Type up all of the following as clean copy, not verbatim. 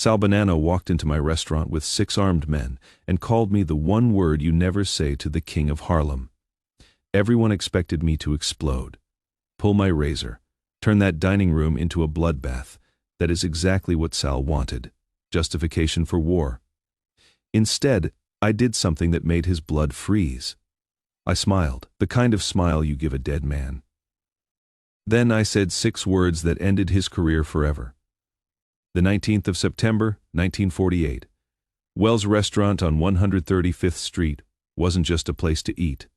Sal Bonano walked into my restaurant with 6 armed men and called me the one word you never say to the King of Harlem. Everyone expected me to explode, pull my razor, turn that dining room into a bloodbath. That is exactly what Sal wanted, justification for war. Instead, I did something that made his blood freeze. I smiled, the kind of smile you give a dead man. Then I said 6 words that ended his career forever. The 19th of September, 1948. Wells Restaurant on 135th Street wasn't just a place to eat.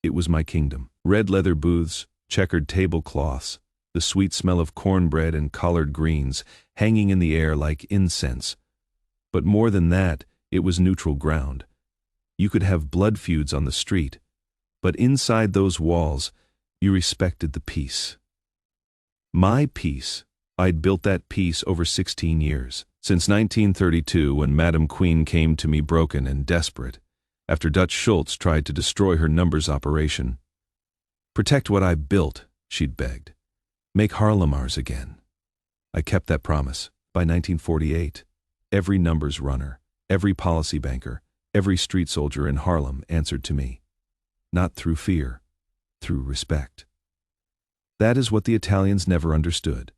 It was my kingdom. Red leather booths, checkered tablecloths, the sweet smell of cornbread and collard greens hanging in the air like incense. But more than that, it was neutral ground. You could have blood feuds on the street, but inside those walls, you respected the peace. My peace. I'd built that peace over 16 years, since 1932 when Madam Queen came to me broken and desperate, after Dutch Schultz tried to destroy her numbers operation. Protect what I built, she'd begged. Make Harlem ours again. I kept that promise. By 1948, every numbers runner, every policy banker, every street soldier in Harlem answered to me. Not through fear, through respect. That is what the Italians never understood.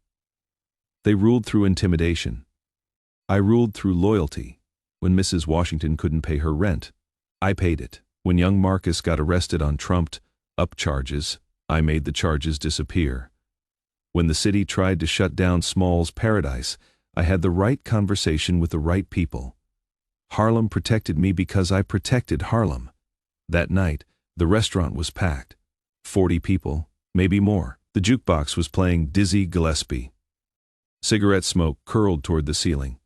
They ruled through intimidation. I ruled through loyalty. When Mrs. Washington couldn't pay her rent, I paid it. When young Marcus got arrested on trumped-up charges, I made the charges disappear. When the city tried to shut down Small's Paradise, I had the right conversation with the right people. Harlem protected me because I protected Harlem. That night, the restaurant was packed. 40 people, maybe more. The jukebox was playing Dizzy Gillespie. Cigarette smoke curled toward the ceiling.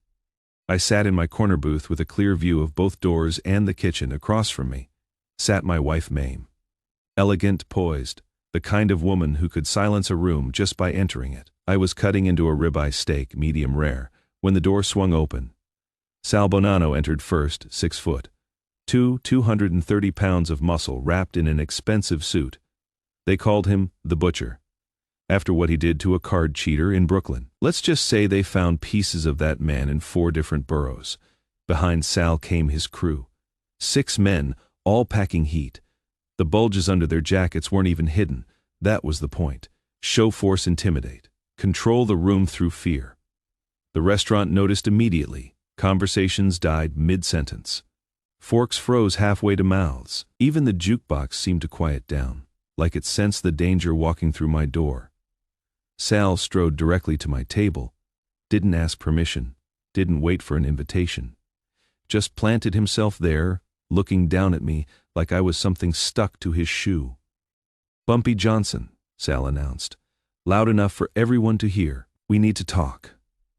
I sat in my corner booth with a clear view of both doors and the kitchen. Across from me sat my wife Mame. Elegant, poised, the kind of woman who could silence a room just by entering it. I was cutting into a ribeye steak, medium rare, when the door swung open. Sal Bonano entered first, 6 foot. 230 pounds of muscle wrapped in an expensive suit. They called him the Butcher, after what he did to a card cheater in Brooklyn. Let's just say they found pieces of that man in 4 different boroughs. Behind Sal came his crew. 6 men, all packing heat. The bulges under their jackets weren't even hidden. That was the point. Show force, intimidate. Control the room through fear. The restaurant noticed immediately. Conversations died mid-sentence. Forks froze halfway to mouths. Even the jukebox seemed to quiet down, like it sensed the danger walking through my door. Sal strode directly to my table, didn't ask permission, didn't wait for an invitation. Just planted himself there, looking down at me like I was something stuck to his shoe. "Bumpy Johnson," Sal announced, loud enough for everyone to hear. "We need to talk."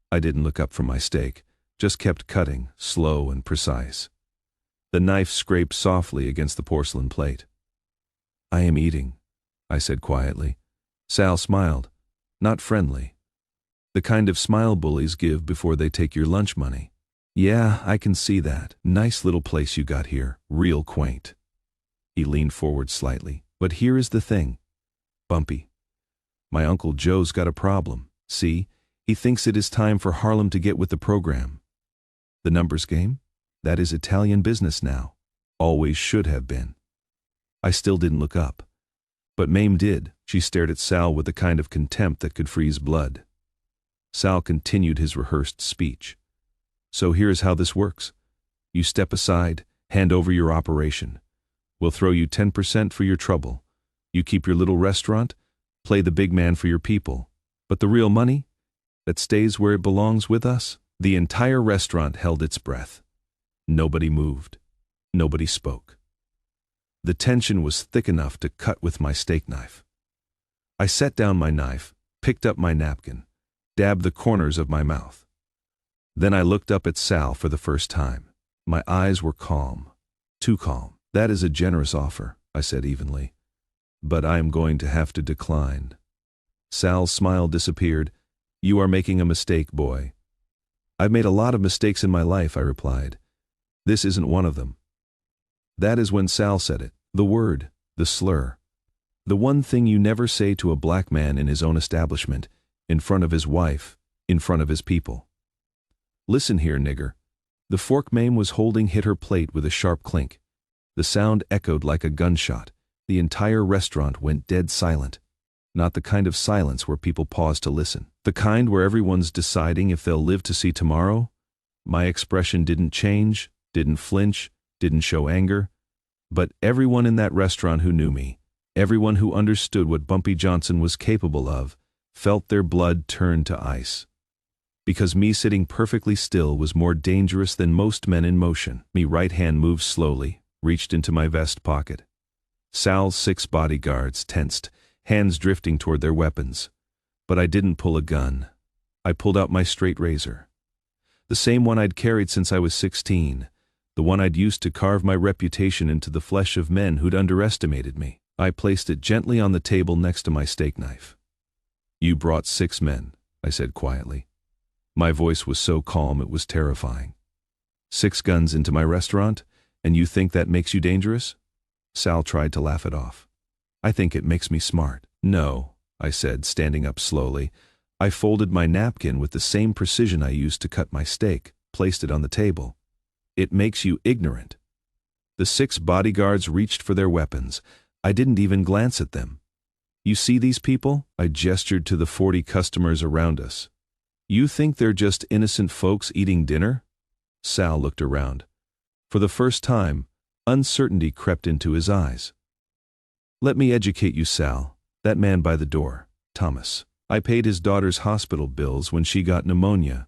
I didn't look up from my steak, just kept cutting, slow and precise. The knife scraped softly against the porcelain plate. "I am eating," I said quietly. Sal smiled, not friendly. The kind of smile bullies give before they take your lunch money. "Yeah, I can see that. Nice little place you got here, real quaint." He leaned forward slightly. "But here is the thing, Bumpy. My Uncle Joe's got a problem. See, he thinks it is time for Harlem to get with the program. The numbers game? That is Italian business now. Always should have been." I still didn't look up. But Mame did. She stared at Sal with the kind of contempt that could freeze blood. Sal continued his rehearsed speech. "So here's how this works. You step aside, hand over your operation. We'll throw you 10% for your trouble. You keep your little restaurant, play the big man for your people. But the real money? That stays where it belongs with us." The entire restaurant held its breath. Nobody moved. Nobody spoke. The tension was thick enough to cut with my steak knife. I set down my knife, picked up my napkin, dabbed the corners of my mouth. Then I looked up at Sal for the first time. My eyes were calm, too calm. "That is a generous offer," I said evenly. "But I am going to have to decline." Sal's smile disappeared. "You are making a mistake, boy." "I've made a lot of mistakes in my life," I replied. "This isn't one of them." That is when Sal said it, the word, the slur. The one thing you never say to a black man in his own establishment, in front of his wife, in front of his people. Listen here, nigger. The fork Mame was holding hit her plate with a sharp clink. The sound echoed like a gunshot. The entire restaurant went dead silent. Not the kind of silence where people pause to listen. The kind where everyone's deciding if they'll live to see tomorrow. My expression didn't change, didn't flinch, didn't show anger. But everyone in that restaurant who knew me, everyone who understood what Bumpy Johnson was capable of, felt their blood turn to ice. Because me sitting perfectly still was more dangerous than most men in motion. Me right hand moved slowly, reached into my vest pocket. Sal's 6 bodyguards tensed, hands drifting toward their weapons. But I didn't pull a gun. I pulled out my straight razor. The same one I'd carried since I was 16, the one I'd used to carve my reputation into the flesh of men who'd underestimated me. I placed it gently on the table next to my steak knife. "You brought 6 men," I said quietly. My voice was so calm it was terrifying. "6 guns into my restaurant, and you think that makes you dangerous?" Sal tried to laugh it off. "I think it makes me smart." "No," I said, standing up slowly. I folded my napkin with the same precision I used to cut my steak, placed it on the table. "It makes you ignorant." The 6 bodyguards reached for their weapons. I didn't even glance at them. "You see these people?" I gestured to the 40 customers around us. "You think they're just innocent folks eating dinner?" Sal looked around. For the first time, uncertainty crept into his eyes. "Let me educate you, Sal. That man by the door, Thomas. I paid his daughter's hospital bills when she got pneumonia.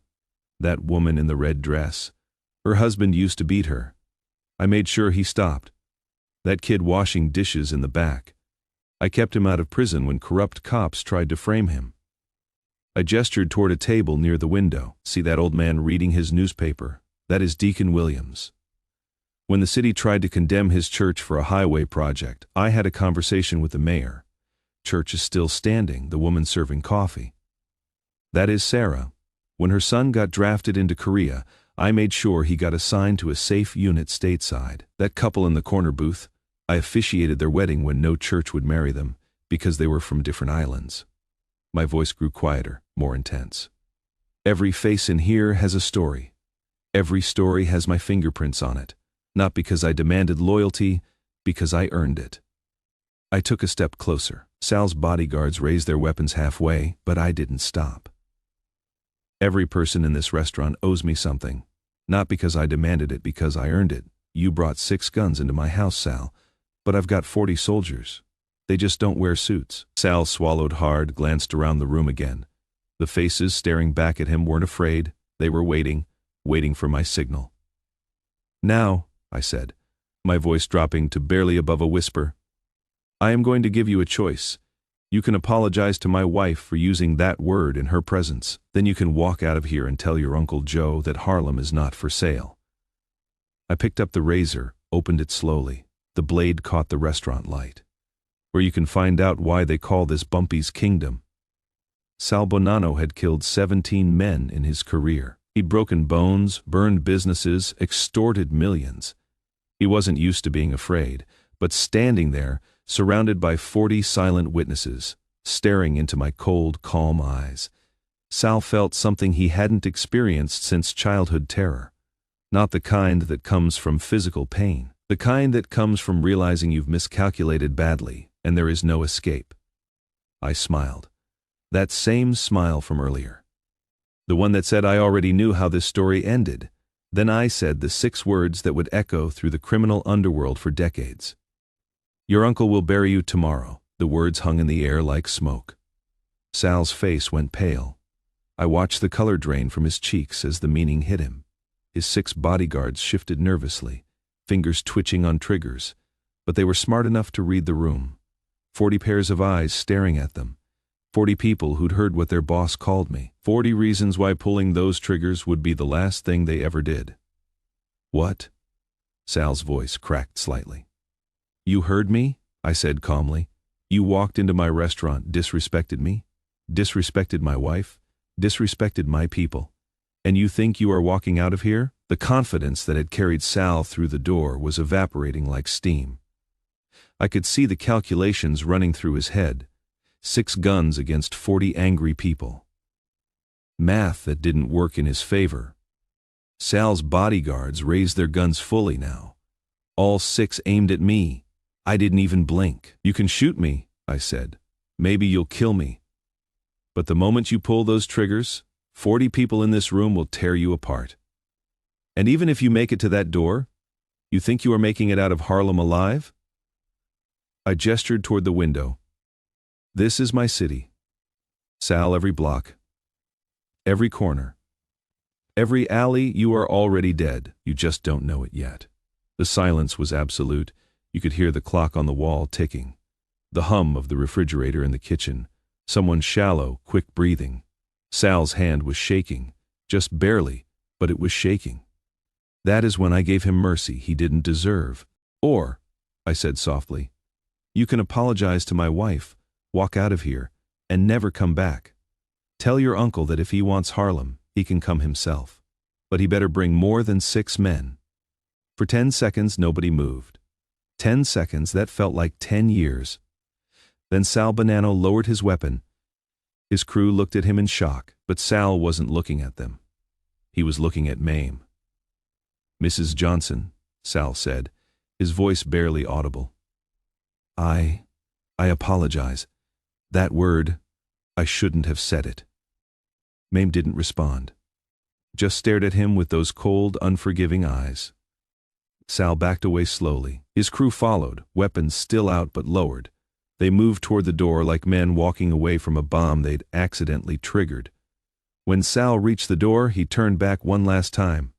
That woman in the red dress. Her husband used to beat her. I made sure he stopped. That kid washing dishes in the back. I kept him out of prison when corrupt cops tried to frame him." I gestured toward a table near the window. "See that old man reading his newspaper? That is Deacon Williams. When the city tried to condemn his church for a highway project, I had a conversation with the mayor. Church is still standing, the woman serving coffee. That is Sarah. When her son got drafted into Korea, I made sure he got assigned to a safe unit stateside. That couple in the corner booth, I officiated their wedding when no church would marry them, because they were from different islands." My voice grew quieter, more intense. "Every face in here has a story. Every story has my fingerprints on it. Not because I demanded loyalty, because I earned it." I took a step closer. Sal's bodyguards raised their weapons halfway, but I didn't stop. "Every person in this restaurant owes me something. Not because I demanded it, because I earned it. You brought 6 guns into my house, Sal, but I've got 40 soldiers. They just don't wear suits." Sal swallowed hard, glanced around the room again. The faces staring back at him weren't afraid. They were waiting for my signal. "Now," I said, my voice dropping to barely above a whisper, "I am going to give you a choice. You can apologize to my wife for using that word in her presence. Then you can walk out of here and tell your Uncle Joe that Harlem is not for sale." I picked up the razor, opened it slowly. The blade caught the restaurant light. "Where you can find out why they call this Bumpy's Kingdom." Sal Bonano had killed 17 men in his career. He'd broken bones, burned businesses, extorted millions. He wasn't used to being afraid, but standing there, surrounded by 40 silent witnesses, staring into my cold, calm eyes, Sal felt something he hadn't experienced since childhood terror. Not the kind that comes from physical pain, the kind that comes from realizing you've miscalculated badly and there is no escape. I smiled. That same smile from earlier. The one that said I already knew how this story ended. Then I said the 6 words that would echo through the criminal underworld for decades. "Your uncle will bury you tomorrow." The words hung in the air like smoke. Sal's face went pale. I watched the color drain from his cheeks as the meaning hit him. His 6 bodyguards shifted nervously, fingers twitching on triggers, but they were smart enough to read the room. 40 pairs of eyes staring at them. 40 people who'd heard what their boss called me. 40 reasons why pulling those triggers would be the last thing they ever did. "What?" Sal's voice cracked slightly. "You heard me?" I said calmly. "You walked into my restaurant, disrespected me, disrespected my wife, disrespected my people. And you think you are walking out of here?" The confidence that had carried Sal through the door was evaporating like steam. I could see the calculations running through his head. 6 guns against 40 angry people. Math that didn't work in his favor. Sal's bodyguards raised their guns fully now. All 6 aimed at me. I didn't even blink. "You can shoot me," I said. "Maybe you'll kill me. But the moment you pull those triggers, 40 people in this room will tear you apart. And even if you make it to that door, you think you are making it out of Harlem alive?" I gestured toward the window. "This is my city. Sal, every block, every corner, every alley, you are already dead. You just don't know it yet." The silence was absolute. You could hear the clock on the wall ticking, the hum of the refrigerator in the kitchen, someone's shallow, quick breathing. Sal's hand was shaking, just barely, but it was shaking. That is when I gave him mercy he didn't deserve. "Or," I said softly, "you can apologize to my wife, walk out of here, and never come back. Tell your uncle that if he wants Harlem, he can come himself. But he better bring more than 6 men." For 10 seconds nobody moved. 10 seconds, that felt like 10 years. Then Sal Bonano lowered his weapon. His crew looked at him in shock, but Sal wasn't looking at them. He was looking at Mame. "Mrs. Johnson," Sal said, his voice barely audible. I apologize. That word, I shouldn't have said it." Mame didn't respond, just stared at him with those cold, unforgiving eyes. Sal backed away slowly. His crew followed, weapons still out but lowered. They moved toward the door like men walking away from a bomb they'd accidentally triggered. When Sal reached the door, he turned back one last time.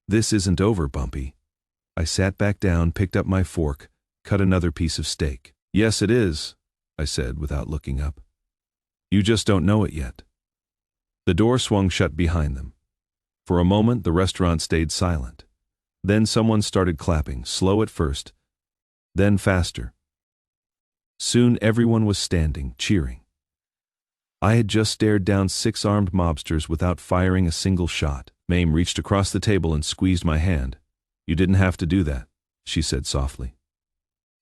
"This isn't over, Bumpy." I sat back down, picked up my fork, cut another piece of steak. "Yes, it is," I said without looking up. "You just don't know it yet." The door swung shut behind them. For a moment, the restaurant stayed silent. Then someone started clapping, slow at first, then faster. Soon everyone was standing, cheering. I had just stared down 6 armed mobsters without firing a single shot. Mame reached across the table and squeezed my hand. "You didn't have to do that," she said softly.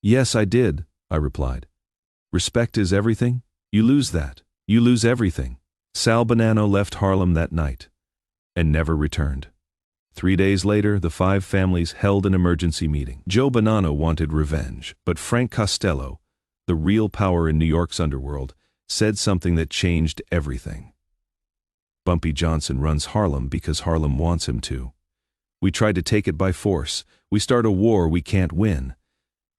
"Yes, I did," I replied. "Respect is everything. You lose that, you lose everything." Sal Bonano left Harlem that night and never returned. 3 days later, the 5 families held an emergency meeting. Joe Bonano wanted revenge, but Frank Costello, the real power in New York's underworld, said something that changed everything. "Bumpy Johnson runs Harlem because Harlem wants him to. We try to take it by force. We start a war we can't win.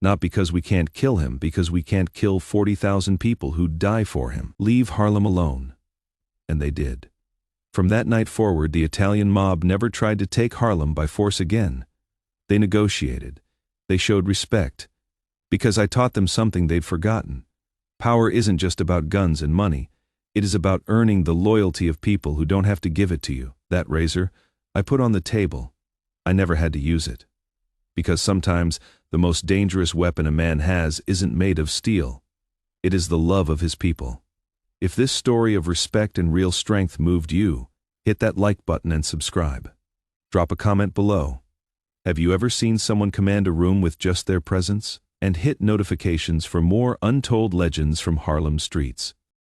Not because we can't kill him, because we can't kill 40,000 people who die for him. Leave Harlem alone." And they did. From that night forward, the Italian mob never tried to take Harlem by force again. They negotiated. They showed respect. Because I taught them something they'd forgotten. Power isn't just about guns and money. It is about earning the loyalty of people who don't have to give it to you. That razor, I put on the table. I never had to use it. Because sometimes the most dangerous weapon a man has isn't made of steel. It is the love of his people. If this story of respect and real strength moved you, hit that like button and subscribe. Drop a comment below. Have you ever seen someone command a room with just their presence? And hit notifications for more untold legends from Harlem streets.